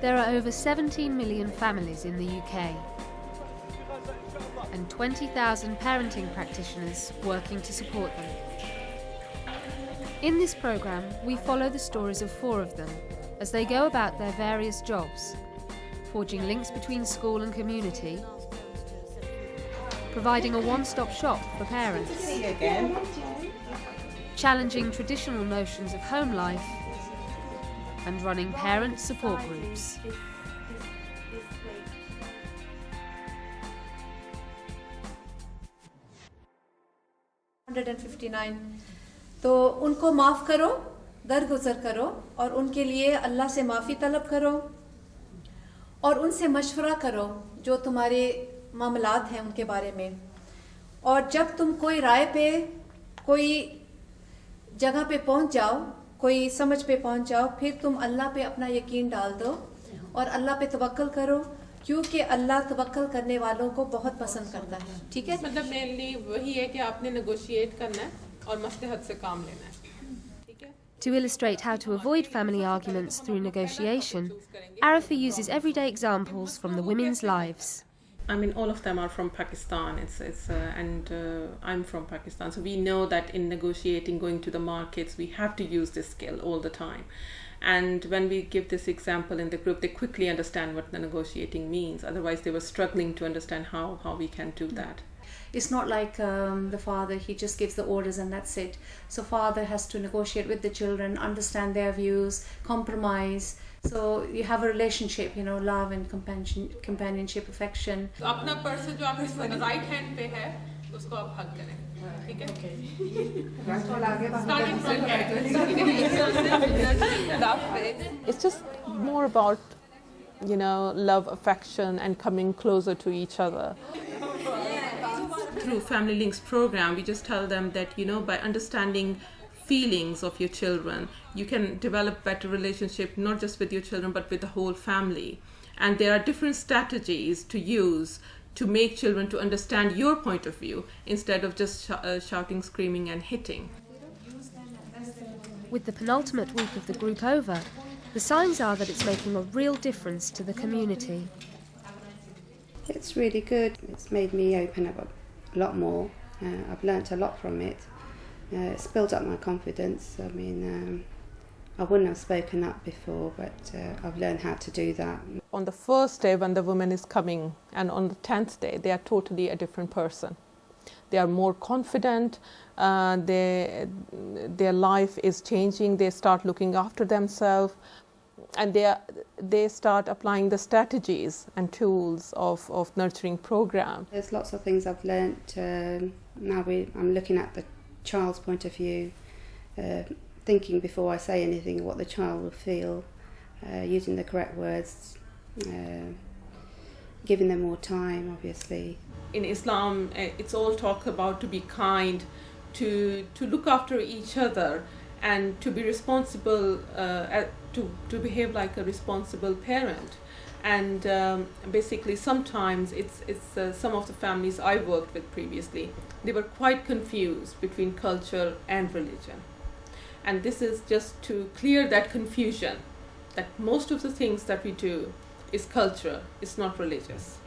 There are over 17 million families in the UK and 20,000 parenting practitioners working to support them. In this programme, we follow the stories of 4 of them as they go about their various jobs, forging links between school and community, providing a one-stop shop for parents, challenging traditional notions of home life, and running parent support groups. तो उनको माफ़ करो, दरगुजर करो और उनके लिए अल्लाह से माफ़ी तलब करो और उनसे मशवरा करो जो तुम्हारे मामलात हैं उनके बारे में। और जब तुम कोई राय पे, कोई जगह पे पहुंच जाओ, कोई समझ पे पहुंच जाओ, फिर तुम अल्लाह पे अपना यकीन डाल दो और अल्लाह पे तवक्कल करो, क्योंकि अल्लाह तवक्कल करने वालों को बहुत पसंद करता है। ठीक है, मतलब मेनली वही है कि आपने नेगोशिएट करना है और मसलहत से काम लेना है। ठीक है। To illustrate how to avoid family arguments through negotiation, Arafa uses everyday examples from the women's lives. I mean, all of them are from Pakistan. I'm from Pakistan, so we know that in negotiating, going to the markets, we have to use this skill all the time. And when we give this example in the group, they quickly understand what the negotiating means. Otherwise, they were struggling to understand how we can do that. It's not like the father, he just gives the orders and that's it. So father has to negotiate with the children, understand their views, compromise. So you have a relationship, you know, love and companionship, affection. तो अपना person जो आपके right hand पे है, उसको आप हग करें, ठीक है? It's just more about, you know, love, affection, and coming closer to each other. Through Family Links program, we just tell them that, you know, by understanding feelings of your children, you can develop better relationship not just with your children but with the whole family. And there are different strategies to use to make children to understand your point of view instead of just shouting, screaming and hitting. With the penultimate week of the group over, the signs are that it's making a real difference to the community. It's really good. It's made me open up a lot more. I've learnt a lot from it. It's built up my confidence. I mean, I wouldn't have spoken up before, but I've learned how to do that. On the first day when the woman is coming, and on the 10th day, they are totally a different person. They are more confident, their life is changing, they start looking after themselves, and they start applying the strategies and tools of nurturing program. There's lots of things I've learnt. Now I'm looking at the child's point of view, thinking before I say anything what the child will feel, using the correct words, giving them more time, obviously. In Islam, it's all talk about to be kind, to look after each other, and to be responsible, to behave like a responsible parent. And basically sometimes it's some of the families I worked with previously, they were quite confused between culture and religion. And this is just to clear that confusion, that most of the things that we do is culture, it's not religious.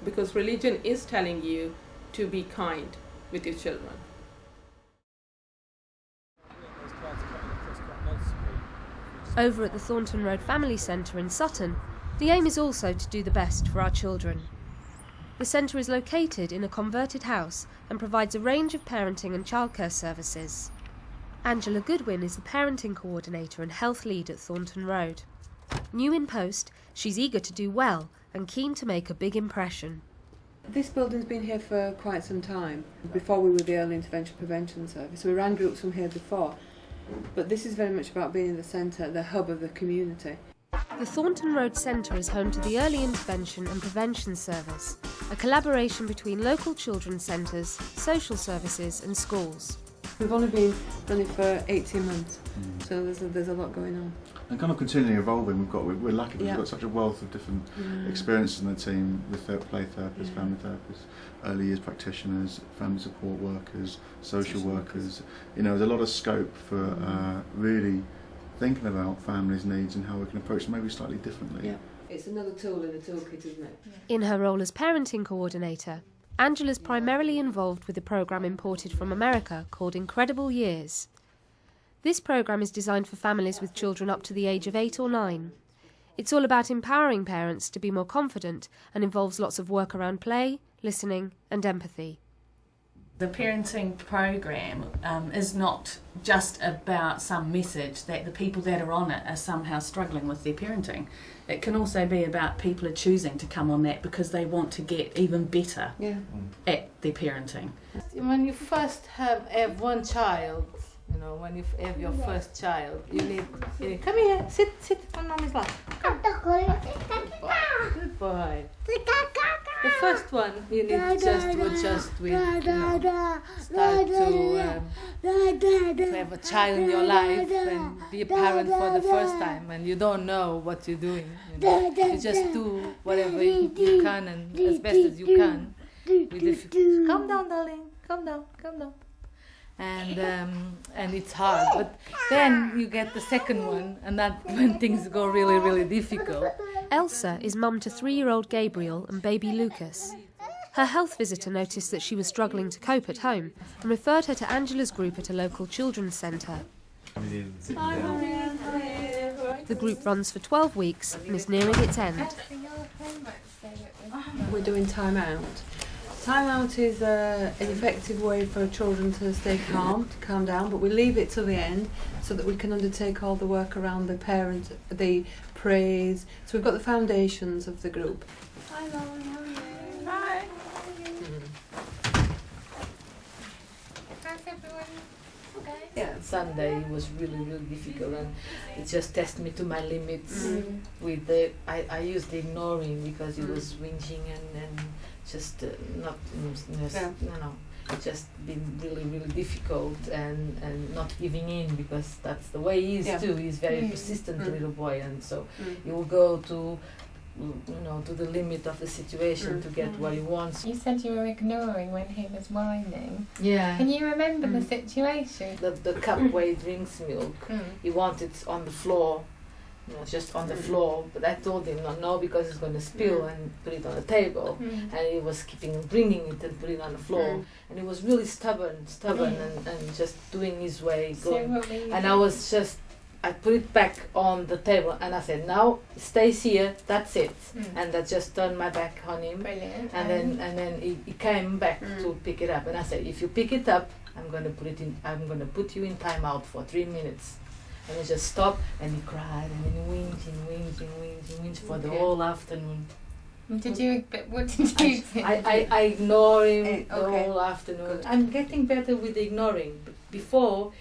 Because religion is telling you to be kind with your children. Over at the Thornton Road Family Centre in Sutton, the aim is also to do the best for our children. The centre is located in a converted house and provides a range of parenting and childcare services. Angela Goodwin is the parenting coordinator and health lead at Thornton Road. New in post, she's eager to do well and keen to make a big impression. This building's been here for quite some time. Before we were the Early Intervention Prevention Service, we ran groups from here before. But this is very much about being in the centre, the hub of the community. The Thornton Road Centre is home to the Early Intervention and Prevention Service, a collaboration between local children's centres, social services and schools. We've only been running for 18 months, so there's a lot going on. And kind of continually evolving. We're lucky because Yeah. we've got such a wealth of different experiences in the team, with play therapists, family therapists, early years practitioners, family support workers, social workers. You know, there's a lot of scope for really thinking about families' needs and how we can approach them maybe slightly differently It's another tool in the toolkit, isn't it? In her role as parenting coordinator, Angela's primarily involved with a programme imported from America called Incredible Years. This programme is designed for families with children up to the age of 8 or 9. It's all about empowering parents to be more confident and involves lots of work around play, listening and empathy. The parenting program is not just about some message that the people that are on it are somehow struggling with their parenting. It can also be about people are choosing to come on that because they want to get even better at their parenting. When you first have one child, you know, when you have your first child, you need come here, sit on mommy's lap. Good boy. The first one, you need just to adjust with, start to have a child in your life and be a parent for the first time, and you don't know what you're doing. You just do whatever you can and as best as you can. Calm down, darling. Calm down. And it's hard, but then you get the second one, and that's when things go really, really difficult. Elsa is mum to 3-year-old Gabriel and baby Lucas. Her health visitor noticed that she was struggling to cope at home and referred her to Angela's group at a local children's centre. The group runs for 12 weeks and is nearing its end. We're doing time out. Time out is an effective way for children to stay calm, to calm down, but we leave it till the end so that we can undertake all the work around the parent, the praise. So we've got the foundations of the group. Hi, Lauren, how are you? Hi. How's everyone? Okay. Yeah, Sunday was really, really difficult, and it just tested me to my limits. With the, I used the ignoring because he was whinging and just not, it's just been really, really difficult, and not giving in because that's the way he is too. He's very persistent little boy, and so he will go to, to the limit of the situation to get what he wants. You said you were ignoring when he was whining. Yeah. Can you remember the situation? The cup where he drinks milk, he wanted it on the floor. Just on the floor, but I told him no, because it's going to spill, and put it on the table. And he was keeping bringing it and putting it on the floor, and he was really stubborn and just doing his way, going. And I put it back on the table, and I said, now it stays here, that's it. And I just turned my back on him. Brilliant. And then he came back to pick it up, and I said, if you pick it up, I'm going to put you in timeout for 3 minutes. And he just stopped, and he cried, and then he whinged for the whole afternoon. What did you do? I ignore him the whole afternoon. I'm getting better with ignoring. Before,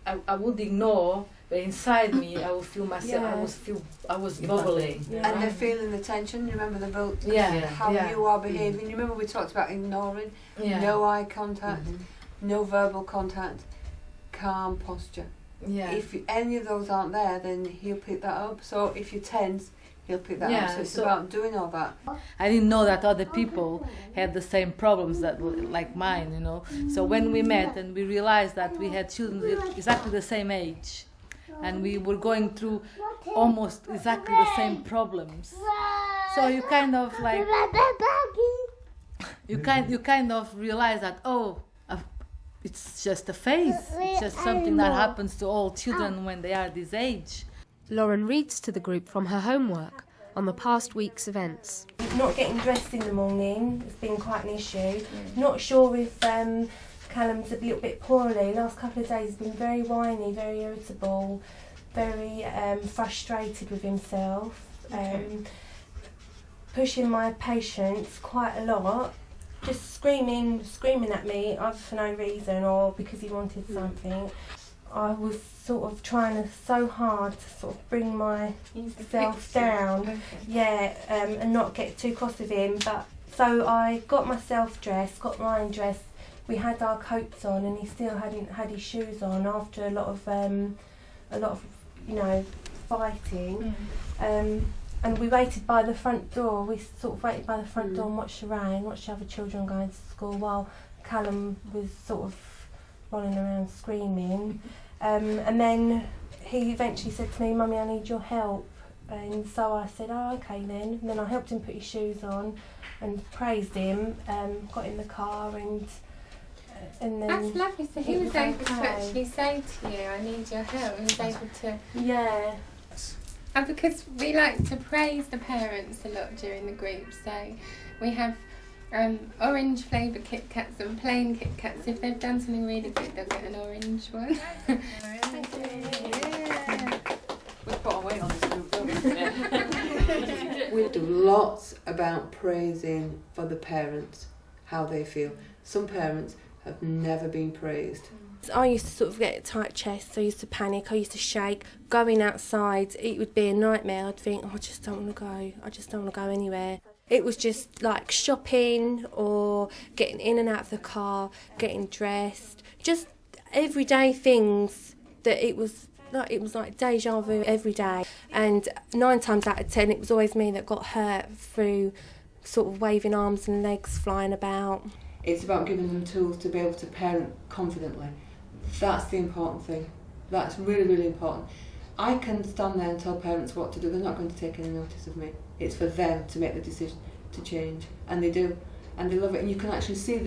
I would ignore, but inside me, I would feel myself. I was bubbling. And they're feeling the tension. You remember the boat? How you are behaving. You remember we talked about ignoring. No eye contact, no verbal contact, calm posture. If any of those aren't there, then he'll pick that up. So if you're tense, he'll pick that up. So it's about doing all that. I didn't know that other people had the same problems like mine, So when we met and we realized that we had children with exactly the same age, and we were going through almost exactly the same problems, so you kind of like you kind of realize that it's just a phase. It's just something that happens to all children when they are this age. Lauren reads to the group from her homework on the past week's events. Not getting dressed in the morning has been quite an issue. Not sure if Callum's a little bit poorly. Last couple of days he's been very whiny, very irritable, very frustrated with himself, pushing my patience quite a lot. Just screaming at me either for no reason or because he wanted something. I was sort of trying so hard to sort of bring myself down, and not get too cross with him. But so I got myself dressed, got Ryan dressed. We had our coats on, and he still hadn't had his shoes on after a lot of fighting. And we waited by the front door. We sort of waited by the front door and watched the rain, watched the other children going to school while Callum was sort of rolling around screaming. And then he eventually said to me, "Mummy, I need your help." And so I said, oh, okay then. And then I helped him put his shoes on and praised him, got in the car and then... That's lovely. So he was able to okay. actually say to you, I need your help. He was able to... Yeah. And because we like to praise the parents a lot during the group, so we have orange flavour Kit Kats and plain Kit Kats. If they've done something really good, they'll get an orange one. We put our weight on this group, don't we? We do lots about praising for the parents, how they feel. Some parents have never been praised. I used to sort of get a tight chest, I used to panic, I used to shake. Going outside, it would be a nightmare. I'd think, oh, I just don't want to go, I just don't want to go anywhere. It was just like shopping or getting in and out of the car, getting dressed, just everyday things that it was like deja vu every day. And 9 times out of 10, it was always me that got hurt through sort of waving arms and legs flying about. It's about giving them tools to be able to parent confidently. That's the important thing. That's really, really important. I can stand there and tell parents what to do. They're not going to take any notice of me. It's for them to make the decision to change. And they do. And they love it. And you can actually see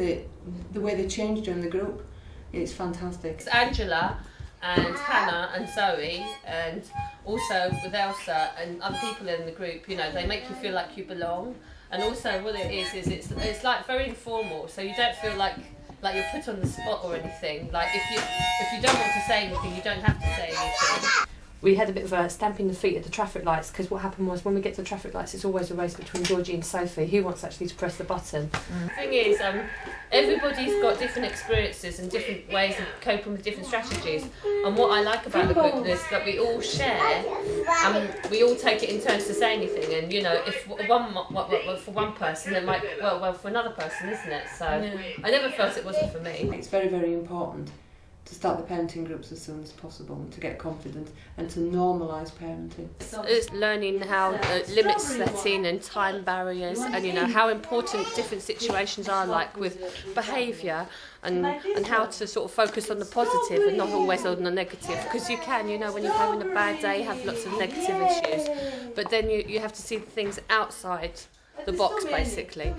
the way they change during the group. It's fantastic. It's Angela and Hannah and Zoe, and also with Elsa and other people in the group. You know, they make you feel like you belong. And also what it is it's like very informal, so you don't feel like you're put on the spot or anything. Like if you don't want to say anything, you don't have to say anything. We had a bit of a stamping the feet at the traffic lights, because what happened was when we get to the traffic lights, it's always a race between Georgie and Sophie, who wants actually to press the button. The thing is, everybody's got different experiences and different ways of coping with different strategies. And what I like about the group is that we all share, and we all take it in turns to say anything. And you know, if for one person, it might well for another person, isn't it? So I never felt it wasn't for me. It's very, very important to start the parenting groups as soon as possible, and to get confidence and to normalise parenting. It's learning how limits set in and time barriers, and you know how important different situations are, like with behaviour, and how to sort of focus on the positive and not always on the negative, because you can, you know, when you're having a bad day, have lots of negative issues, but then you have to see things outside the box basically.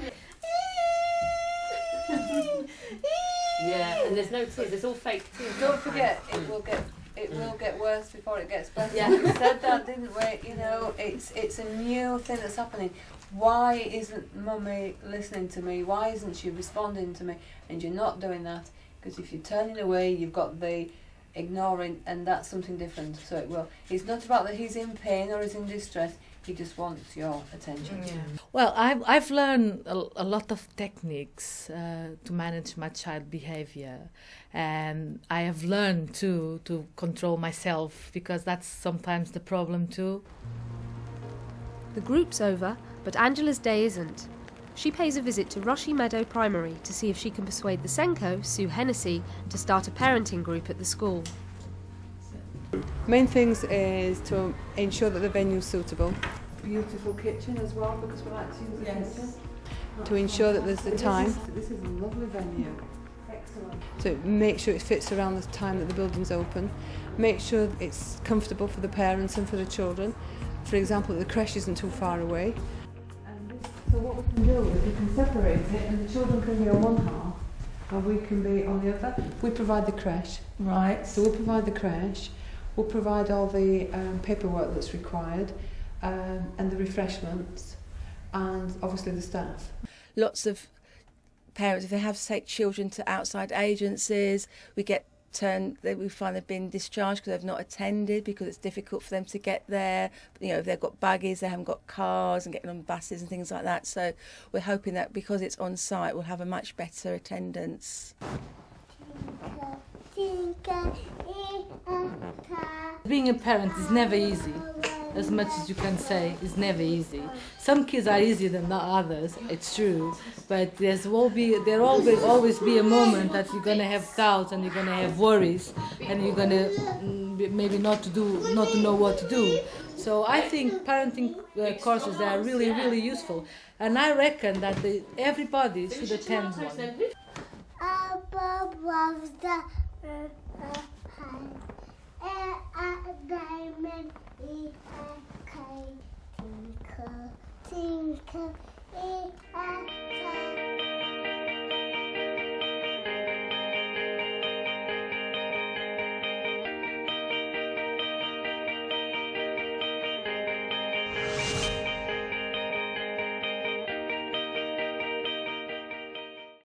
Yeah, and there's no tears, it's all fake tears. Don't forget, it will get worse before it gets better. Yeah. We said that, didn't we? You know, it's a new thing that's happening. Why isn't Mummy listening to me? Why isn't she responding to me? And you're not doing that, because if you're turning away, you've got the ignoring, and that's something different. So it will. It's not about that he's in pain or he's in distress. He just wants your attention. Yeah. Well, I've learned a lot of techniques to manage my child behavior, and I have learned to control myself, because that's sometimes the problem too. The group's over, but Angela's day isn't. She pays a visit to Rushy Meadow Primary to see if she can persuade the Senko, Sue Hennessy, to start a parenting group at the school. Main things is to ensure that the venue's suitable. Beautiful kitchen as well, because we like to use the kitchen. To ensure that there's the time. This is a lovely venue. Excellent. To make sure it fits around the time that the building's open. Make sure it's comfortable for the parents and for the children. For example, the creche isn't too far away. So what we can do is we can separate it, and the children can be on one half and we can be on the other. We provide the creche. Right. So we'll provide the creche. We'll provide all the paperwork that's required, and the refreshments, and obviously the staff. Lots of parents, if they have to take children to outside agencies, we find they've been discharged because they've not attended, because it's difficult for them to get there. You know, if they've got buggies, they haven't got cars, and getting on buses and things like that. So we're hoping that because it's on site, we'll have a much better attendance. Being a parent is never easy. As much as you can say, it's never easy. Some kids are easier than the others, it's true. But there will always be a moment that you're going to have doubts and you're going to have worries, and you're going to maybe not to know what to do. So I think parenting courses are really, really useful. And I reckon that everybody should attend one. A diamond is a kite. Cool.